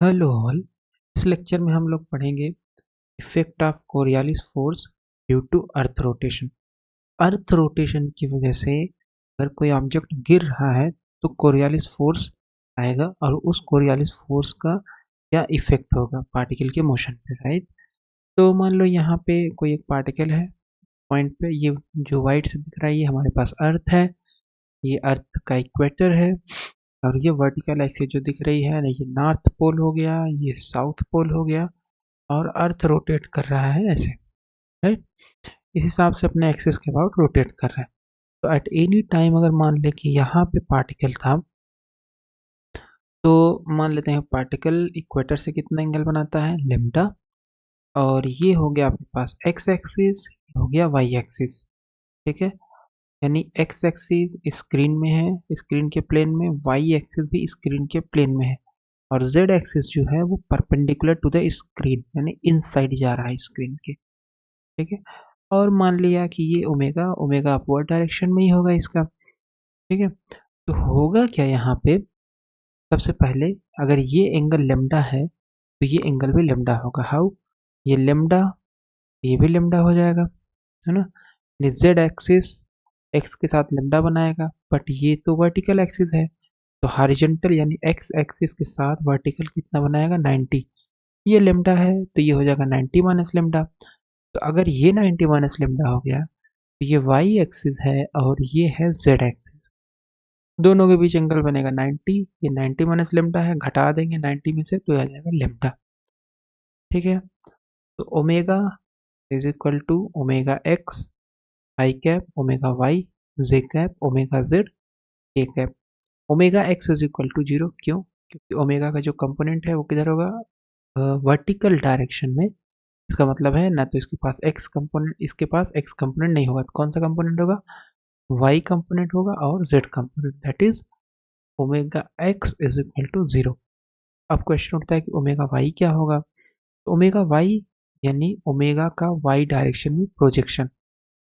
Hello all. इस lecture में हम लोग पढ़ेंगे effect of Coriolis force due to earth rotation. Earth rotation की वजह से अगर कोई ऑब्जेक्ट गिर रहा है तो कोरियालिस फोर्स आएगा और उस कोरियालिस फोर्स का क्या इफेक्ट होगा पार्टिकल के मोशन पे, राइट। तो मान लो यहाँ पे कोई एक पार्टिकल है पॉइंट पे, ये जो वाइट से दिख रहा है ये हमारे पास अर्थ है, ये अर्थ का इक्वेटर है। और ये वर्टिकल एक्सिस जो दिख रही है ना, ये नॉर्थ पोल हो गया, ये साउथ पोल हो गया। और अर्थ रोटेट कर रहा है ऐसे, राइट। इस हिसाब से अपने एक्सिस के अबाउट रोटेट कर रहा है। तो एट एनी टाइम अगर मान ले कि यहाँ पे पार्टिकल था, तो मान लेते हैं पार्टिकल इक्वेटर से कितना एंगल बनाता है, लेम्डा। और ये हो गया अपने पास एक्स एक्सिस, हो गया वाई एक्सिस, ठीक है। यानी एक्स एक्सिस स्क्रीन में है, स्क्रीन के प्लेन में, वाई एक्सिस भी स्क्रीन के प्लेन में है। और जेड एक्सिस जो है वो परपेंडिकुलर टू द स्क्रीन, यानी इनसाइड जा रहा है स्क्रीन के, ठीक है। और मान लिया कि ये ओमेगा ओमेगा अपवर्ड डायरेक्शन में ही होगा इसका, ठीक है। तो होगा क्या यहाँ पे, सबसे पहले अगर ये एंगल लेमडा है तो ये एंगल भी लेमडा होगा। हाउ, ये लेमडा, ये भी लेमडा हो जाएगा, है ना। जेड एक्सिस एक्स के साथ लेमडा बनाएगा, बट ये तो वर्टिकल एक्सिस है, तो हॉरिजॉन्टल यानी एक्स एक्सिस के साथ वर्टिकल कितना बनाएगा, 90। ये लेमडा है तो ये हो जाएगा 90 माइनस लेमडा। तो अगर ये 90 माइनस लेमडा हो गया तो ये वाई एक्सिस है और ये है जेड एक्सिस, दोनों के बीच एंगल बनेगा 90। ये 90 माइनस लेमडा है, घटा देंगे 90 में से तो आ जाएगा लेमडा, ठीक है। तो omega is equal to omega x i cap omega y j cap omega z k cap. Omega x is equal to 0, क्यों? क्योंकि ओमेगा का जो कंपोनेंट है वो किधर होगा, वर्टिकल डायरेक्शन में। इसका मतलब है ना, तो इसके पास एक्स कंपोनेंट, इसके पास एक्स कंपोनेंट नहीं होगा, तो कौन सा कंपोनेंट होगा, वाई कंपोनेंट होगा और z component, that is omega x is equal to 0। अब क्वेश्चन उठता है कि ओमेगा वाई क्या होगा। तो ओमेगा वाई यानी ओमेगा का वाई डायरेक्शन में प्रोजेक्शन।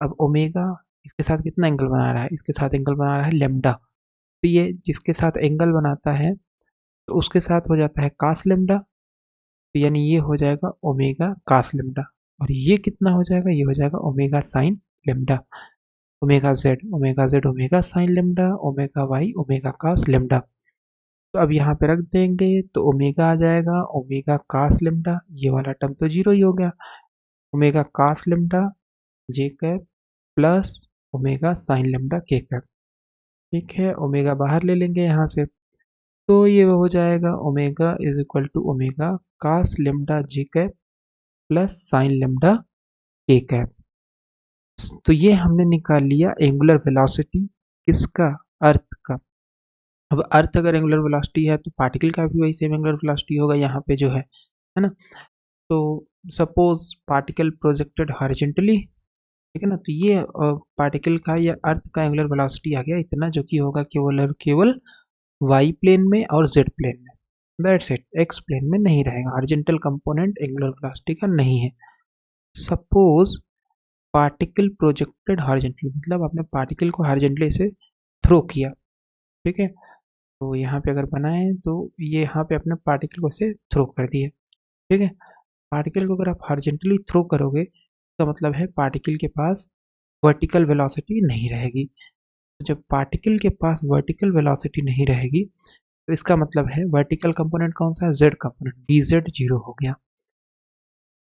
अब ओमेगा इसके साथ कितना एंगल बना रहा है, इसके साथ एंगल बना रहा है लेमडा। तो ये जिसके साथ एंगल बनाता है तो उसके साथ हो जाता है कास लेमडा, तो यानी ये हो जाएगा ओमेगा कास लेमडा। और ये कितना हो जाएगा, ये हो जाएगा omega sine lambda. Omega z omega sine lambda, omega y omega cos lambda. तो अब यहाँ पे रख देंगे तो ओमेगा आ जाएगा ओमेगा कास लेमडा, ये वाला टर्म तो जीरो ही हो गया। Omega cos lambda j cap plus omega sine lambda k cap, ठीक है। ओमेगा बाहर ले लेंगे यहाँ से, तो ये हो जाएगा omega is equal to omega cos lambda j cap plus sine lambda k cap. तो ये हमने निकाल लिया एंगुलर वेलोसिटी किसका, अर्थ का। अब अर्थ अगर एंगुलर वेलोसिटी है तो पार्टिकल का भी वही सेम एंगुलर वेलोसिटी होगा यहाँ पे जो है ना। तो सपोज पार्टिकल प्रोजेक्टेड हॉरिजॉन्टली, ठीक है ना, तो ये पार्टिकल का या अर्थ का एंगुलर वेलोसिटी आ गया इतना, जो कि होगा केवल और केवल वाई प्लेन में और जेड प्लेन में, दैट्स इट। एक्स प्लेन में नहीं रहेगा, हॉरिजॉन्टल कंपोनेंट एंगुलर वेलोसिटी का नहीं है। सपोज पार्टिकल प्रोजेक्टेड हॉरिजॉन्टली, मतलब आपने पार्टिकल को हॉरिजॉन्टली से थ्रो किया, ठीक है। तो यहाँ पे अगर बनाए तो ये यहाँ पे अपने पार्टिकल को से थ्रो कर दिए, ठीक है। पार्टिकल को अगर आप हॉरिजॉन्टली थ्रो करोगे तो मतलब है पार्टिकल के पास वर्टिकल वेलोसिटी नहीं रहेगी। तो जब पार्टिकल के पास वर्टिकल वेलोसिटी नहीं रहेगी तो इसका मतलब है वर्टिकल कंपोनेंट कौन सा है, Z component, V Z zero हो गया,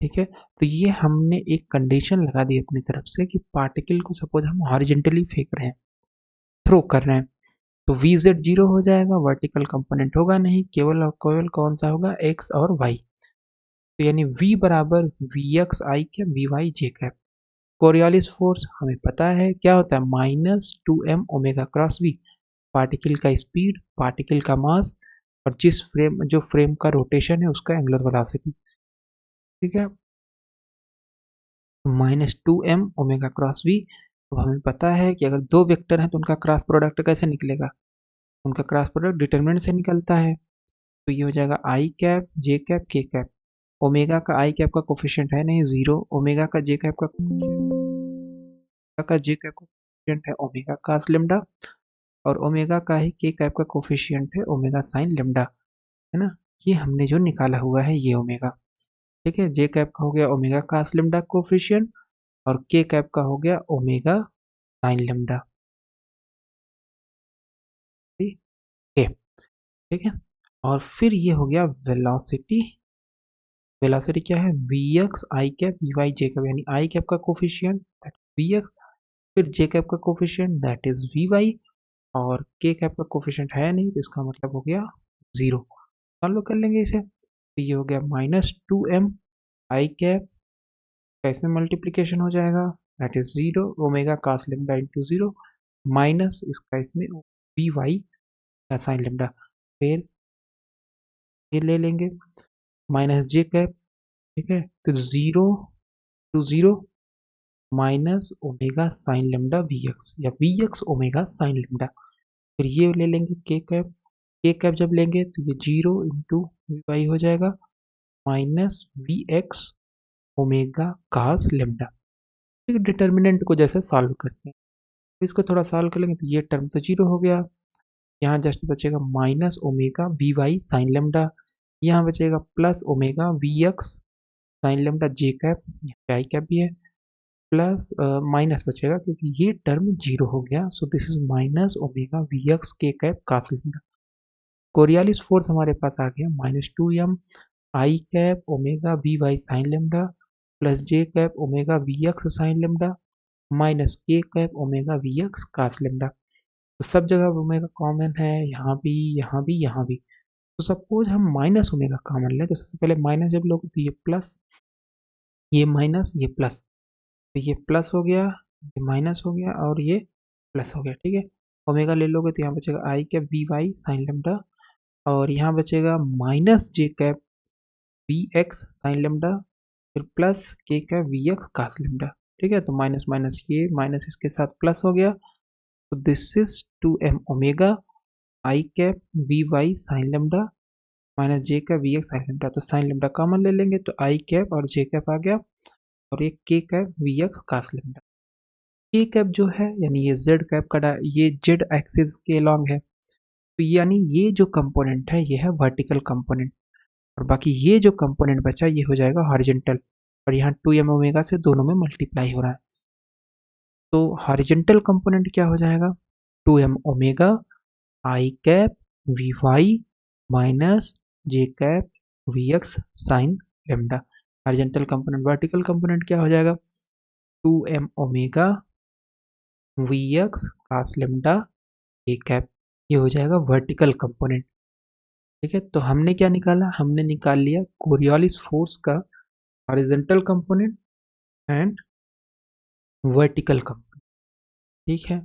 ठीक है। तो ये हमने एक कंडीशन लगा दी अपनी तरफ से कि पार्टिकल को सपोज हम हॉरिजेंटली फेंक रहे हैं, थ्रो कर रहे हैं, तो वी जेड जीरो हो जाएगा, वर्टिकल कंपोनेंट होगा नहीं, केवल और केवल कौन सा होगा, एक्स और वाई। तो यानी v बराबर v x i cap v y j cap. Coriolis force हमें पता है क्या होता है, -2m omega cross v, particle का स्पीड, पार्टिकल का मास, और जिस फ्रेम, जो फ्रेम का रोटेशन है उसका एंगुलर वेलोसिटी, ठीक है। -2m omega cross we. तो हमें पता है कि अगर दो वेक्टर हैं तो उनका क्रॉस प्रोडक्ट कैसे निकलेगा, उनका क्रॉस प्रोडक्ट डिटरमिनेंट से निकलता है। तो ये हो जाएगा आई कैप जे कैप के कैप। ओमेगा का आई कैप का कोफिशिएंट है नहीं, जीरो। ओमेगा का जे कैप का जे कैप का कोफिशिएंट है ओमेगा कास लेमडा, और ओमेगा का ही के कैप का कोफिशिएंट है ओमेगा साइन लेमडा, है ना। ये हमने जो निकाला हुआ है ये ओमेगा, ठीक है। जे कैप का हो गया ओमेगा कास लेमडा कोफिशिएंट और के कैप का हो गया ओमेगा साइन लेमडा, ठीक है, ठीक है। और फिर ये हो गया वेलोसिटी, वेलोसिटी क्या है v x i cap v y j cap, यानी आई कैप का कोफिशिएंट दैट वी एक्स, फिर जे कैप का coefficient that is v y, और के कैप का कोफिशिएंट है नहीं तो इसका मतलब हो गया जीरो। सॉल्व कर लेंगे इसे तो ये हो गया -2m आई कैप का इसमें मल्टीप्लीकेशन हो जाएगा that is zero omega cos lambda into zero minus इसका इसमें वी वाई का साइन लेमडा, फिर ये ले लेंगे माइनस जे कैप, ठीक है। तो zero to zero minus omega sine lambda v x या v x omega sine lambda, फिर ये ले लेंगे के कैप जब लेंगे तो ये जीरो इंटू वी वाई हो जाएगा minus v x omega cos lambda, ठीक है। डिटर्मिनेंट को जैसे सॉल्व करते हैं तो इसको थोड़ा सॉल्व कर लेंगे तो ये टर्म तो जीरो हो गया, यहाँ जस्ट बचेगा minus omega v y sine lambda, यहाँ बचेगा plus omega v x sine lambda j cap, i cap भी है, प्लस माइनस बचेगा क्योंकि ये टर्म जीरो हो गया, so this is minus omega v x k cap cos lambda. Coriolis force हमारे पास आ गया -2m i cap omega v y sine lambda plus j cap omega v x sine lambda minus k cap omega v x cos lambda. तो सब जगह omega common है, यहाँ भी यहाँ भी यहाँ भी। तो सपोज हम माइनस ओमेगा कॉमन लें तो सबसे पहले माइनस जब लोगे तो ये प्लस, ये माइनस ये प्लस, तो ये प्लस हो गया, ये माइनस हो गया और ये प्लस हो गया, ठीक है। ओमेगा ले लोगे तो यहाँ बचेगा i cap v y sine lambda और यहाँ बचेगा minus j cap v x sine lambda फिर प्लस के का वी एक्स कास लेमडा, ठीक है। तो माइनस माइनस ये माइनस इसके साथ प्लस हो गया, तो this is 2m omega i cap v y sine lambda minus j का वी एक्स साइन लेमडा, तो साइन लेमडा कॉमन ले लेंगे तो आई कैप और जे कैप आ गया और ये k cap v x cos lambda. K cap जो है यानी ये जेड कैप का ये जेड एक्सिस के लॉन्ग है, तो यानी ये जो कंपोनेंट है ये है वर्टिकल कंपोनेंट और बाकी ये जो कंपोनेंट बचा ये हो जाएगा हॉरिजेंटल, और यहाँ 2m ओमेगा से दोनों में मल्टीप्लाई हो रहा है, तो हॉरिजेंटल कंपोनेंट क्या हो जाएगा 2m omega i cap v y minus j cap v x sine lambda. Horizontal component, vertical component क्या हो जाएगा 2m omega v x cos lambda a cap, ये हो जाएगा वर्टिकल कंपोनेंट, ठीक है। तो हमने क्या निकाला, हमने निकाल लिया कोरियोलिस फोर्स का horizontal component and vertical component, ठीक है।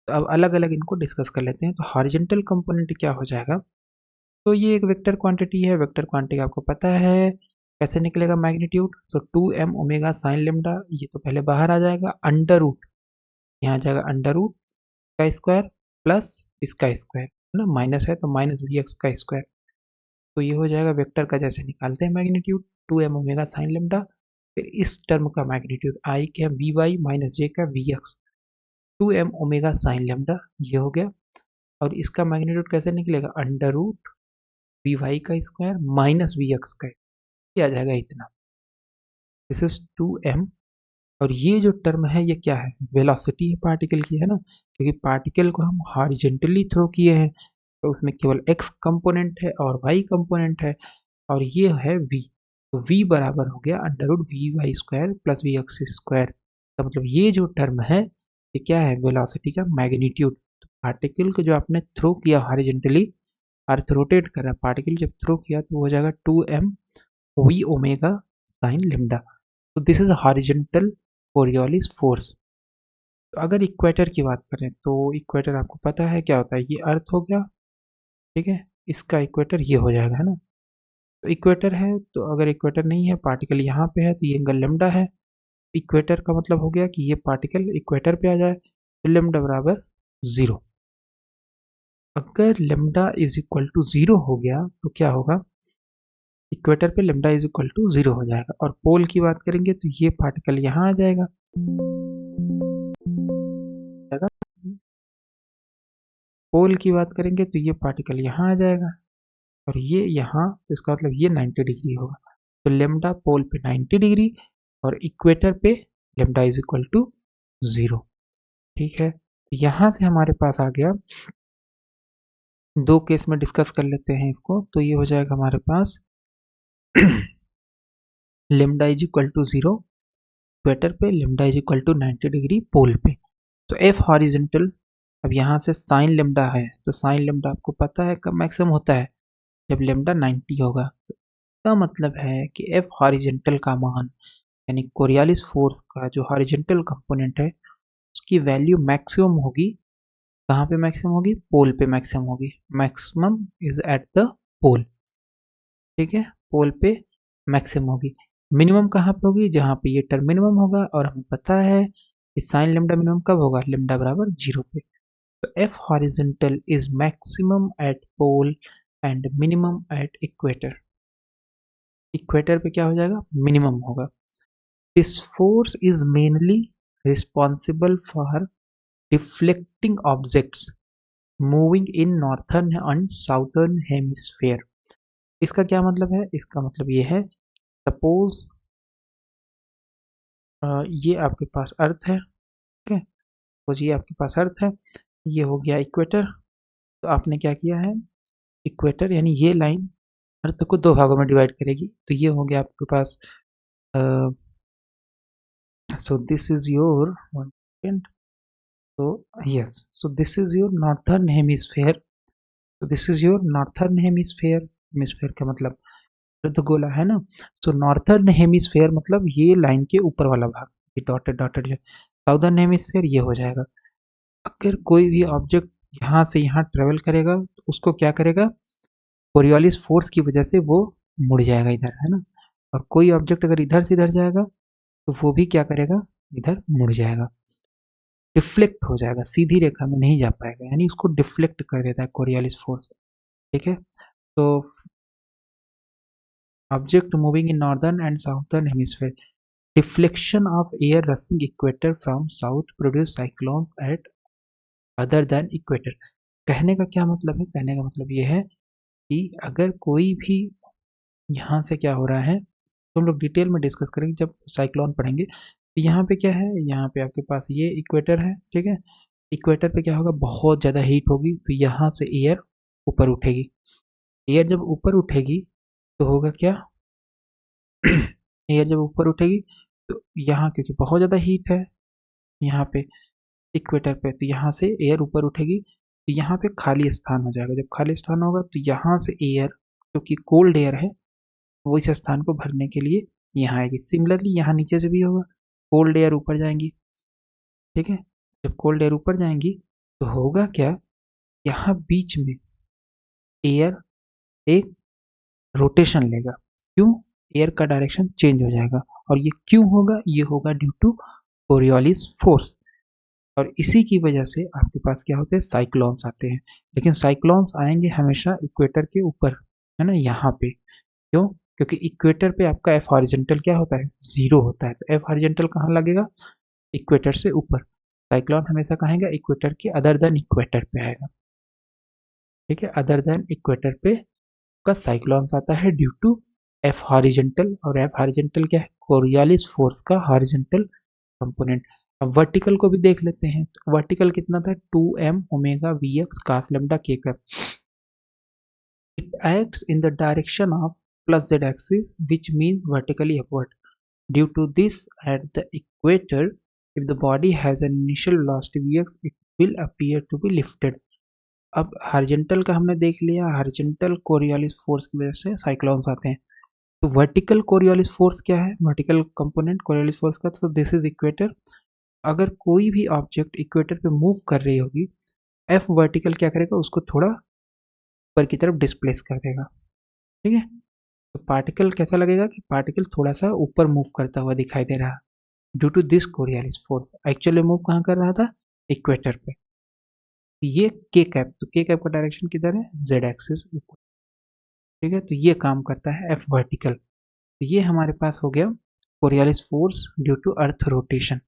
तो अब अलग अलग इनको डिस्कस कर लेते हैं। तो हॉरिजॉन्टल कंपोनेंट क्या हो जाएगा, तो ये एक वेक्टर क्वांटिटी है, वेक्टर क्वांटिटी आपको पता है कैसे निकलेगा मैग्नीट्यूड, तो 2m ओमेगा साइन लेमडा ये तो पहले बाहर आ जाएगा, अंडर रूट यहाँ आ जाएगा अंडर रूट का स्क्वायर प्लस इसका स्क्वायर है ना, माइनस है तो माइनस वी एक्स का स्क्वायर, तो ये हो जाएगा वेक्टर का जैसे निकालते हैं magnitude 2m omega sine lambda, फिर इस टर्म का मैग्नीट्यूड आई क्या वी वाई माइनस जे का v x 2m omega sine lambda ये हो गया, और इसका मैग्नीट्यूड कैसे निकलेगा अंडर रूट वी वाई का स्क्वायर माइनस वी एक्स का, ये आ जाएगा इतना, दिस इज 2m। और ये जो टर्म है ये क्या है वेलोसिटी है पार्टिकल की, है ना, क्योंकि पार्टिकल को हम हॉरिजेंटली थ्रो किए हैं तो उसमें केवल x कंपोनेंट है और y कंपोनेंट है, और ये है v, तो v बराबर हो गया under root v y square plus v x square, तो मतलब ये जो टर्म है ये क्या है वेलोसिटी का मैग्नीट्यूड। तो पार्टिकल को जो आपने थ्रो किया हॉरिजेंटली, अर्थ रोटेट कर रहा है, पार्टिकल जब थ्रो किया तो हो जाएगा 2m v omega sine lambda, तो this is horizontal coriolis force. तो अगर इक्वेटर की बात करें तो इक्वेटर आपको पता है क्या होता है, ये अर्थ हो गया, ठीक है, इसका इक्वेटर ये हो जाएगा, है ना। तो इक्वेटर है तो अगर इक्वेटर नहीं है पार्टिकल यहाँ पे है तो ये एंगल लेमडा है, इक्वेटर का मतलब हो गया कि ये पार्टिकल इक्वेटर पे आ जाए तो लेमडा बराबर जीरो। अगर lambda is equal to zero हो गया तो क्या होगा, इक्वेटर पे lambda is equal to zero हो जाएगा, और पोल की बात करेंगे तो ये पार्टिकल यहाँ आ जाएगा, पोल की बात करेंगे तो ये पार्टिकल यहाँ आ जाएगा, और ये यहाँ, तो इसका मतलब ये 90 डिग्री होगा। तो लेमडा पोल पे 90 डिग्री और इक्वेटर पे लेमडा इज इक्वल टू 0। ठीक है, तो यहाँ से हमारे पास आ गया, दो केस में डिस्कस कर लेते हैं इसको। तो ये हो जाएगा हमारे पास lambda is equal to 0 equator पे, lambda is equal to 90 degree pole पे। तो एफ हॉरिजेंटल, अब यहाँ से साइन लेमडा है, तो साइन लेमडा आपको पता है कब मैक्सिमम होता है, जब लेमडा 90 होगा। तो इसका मतलब है कि एफ हॉरिजेंटल का मान, यानी कोरियालिस फोर्स का जो हॉरिजेंटल कंपोनेंट है, उसकी वैल्यू मैक्सिमम होगी। कहाँ पे मैक्सिमम होगी? पोल पे मैक्सिमम होगी। मैक्सिमम इज एट द पोल। ठीक है, पोल पे मैक्सिमम होगी। मिनिमम कहाँ पे होगी? जहाँ पे ये टर्म मिनिमम होगा, और हमें पता है कि साइन लेमडा मिनिमम कब होगा? लेमडा बराबर 0 पे। तो F horizontal is maximum at pole and minimum at equator. Equator पे क्या हो जाएगा? मिनिमम होगा। This force is mainly responsible for deflecting objects moving in northern and southern hemisphere. इसका क्या मतलब है? इसका मतलब ये है, सपोज ये आपके पास अर्थ है, ठीक है, सपोज ये आपके पास अर्थ है, ये हो गया इक्वेटर। तो आपने क्या किया है, इक्वेटर यानी ये लाइन अर्थ को दो भागों में डिवाइड करेगी। तो ये हो गया आपके पास, so this is your 1 so yes, so this is your northern hemisphere. So this is your northern hemisphere. Hemisphere का मतलब अर्धगोला है ना। सो नॉर्थर्न हेमिस्फेयर मतलब ये लाइन के ऊपर वाला भाग, ये डॉटेड डॉटेड जो। साउदर्न हेमिस्फेयर ये हो जाएगा। अगर कोई भी ऑब्जेक्ट यहाँ से यहाँ ट्रेवल करेगा तो उसको क्या करेगा? कोरियोलिस फोर्स की वजह से वो मुड़ जाएगा इधर, है ना। और कोई ऑब्जेक्ट अगर इधर से इधर जाएगा तो वो भी क्या करेगा? इधर मुड़ जाएगा, डिफ्लेक्ट हो जाएगा, सीधी रेखा में नहीं जा पाएगा, यानी उसको डिफ्लेक्ट कर देता है कोरियोलिस फोर्स। ठीक है, तो object moving in northern and southern hemisphere, deflection of air रसिंग equator from south produce cyclones eight other than equator. कहने का क्या मतलब है? कहने का मतलब ये है कि अगर कोई भी यहाँ से क्या हो रहा है, तो हम लोग डिटेल में डिस्कस करेंगे जब साइक्लोन पढ़ेंगे। तो यहाँ पे क्या है, यहाँ पे आपके पास ये इक्वेटर है, ठीक है। इक्वेटर पे क्या होगा? बहुत ज़्यादा हीट होगी, तो यहाँ से एयर ऊपर उठेगी। एयर जब ऊपर उठेगी तो होगा क्या? एयर जब ऊपर उठेगी तो यहाँ, क्योंकि बहुत ज़्यादा हीट है यहाँ पे इक्वेटर पे, तो यहाँ से एयर ऊपर उठेगी, तो यहाँ पे खाली स्थान हो जाएगा। जब खाली स्थान होगा तो यहाँ से एयर, क्योंकि कोल्ड एयर है, वो इस स्थान को भरने के लिए यहाँ आएगी। सिमिलरली यहाँ नीचे से भी होगा, कोल्ड एयर ऊपर जाएंगी, ठीक है। जब कोल्ड एयर ऊपर जाएंगी तो होगा क्या? यहाँ बीच में एयर एक रोटेशन लेगा। क्यों? एयर का डायरेक्शन चेंज हो जाएगा। और ये क्यों होगा? ये होगा ड्यू टू कोरियोलिस फोर्स। और इसी की वजह से आपके पास क्या होते हैं? साइक्लोन्स आते हैं। लेकिन साइक्लोन्स आएंगे हमेशा इक्वेटर के ऊपर, है ना, यहाँ पे। क्यों? क्योंकि इक्वेटर पे आपका एफ हॉरिजेंटल क्या होता है? 0 होता है। तो एफ हॉरिजेंटल कहाँ लगेगा? इक्वेटर से ऊपर। साइक्लोन हमेशा कहाँ आएगा? इक्वेटर के अदर देन इक्वेटर पे आएगा। ठीक है, अदर देन इक्वेटर पे का साइक्लोन्स आता है ड्यू टू एफ हॉरिजेंटल। और एफ हॉरिजेंटल क्या है? कोरियोलिस फोर्स का हॉरिजेंटल कंपोनेंट। अब वर्टिकल को भी देख लेते हैं। तो वर्टिकल कितना था? 2m omega v x cos lambda k cap. It acts in the direction of plus z axis, which means vertically upward. Due to this, at the equator, if the body has an initial velocity vx, it will appear to be lifted. अब horizontal का हमने देख लिया, horizontal coriolis force की वजह से cyclones आते हैं। तो वर्टिकल कोरियोलिस फोर्स क्या है? वर्टिकल कंपोनेंट कोरियोलिस फोर्स का, तो दिस इज इक्वेटर। अगर कोई भी ऑब्जेक्ट इक्वेटर पे मूव कर रही होगी, एफ वर्टिकल क्या करेगा? उसको थोड़ा ऊपर की तरफ डिस्प्लेस कर देगा, ठीक है। तो पार्टिकल कैसा लगेगा? कि पार्टिकल थोड़ा सा ऊपर मूव करता हुआ दिखाई दे रहा, due to this Coriolis force. Actually move कहाँ कर रहा था? इक्वेटर पे। ये के कैप, तो के कैप का डायरेक्शन किधर है? जेड एक्सिस, ठीक है। तो ये काम करता है एफ वर्टिकल। तो ये हमारे पास हो गया Coriolis force due to earth rotation.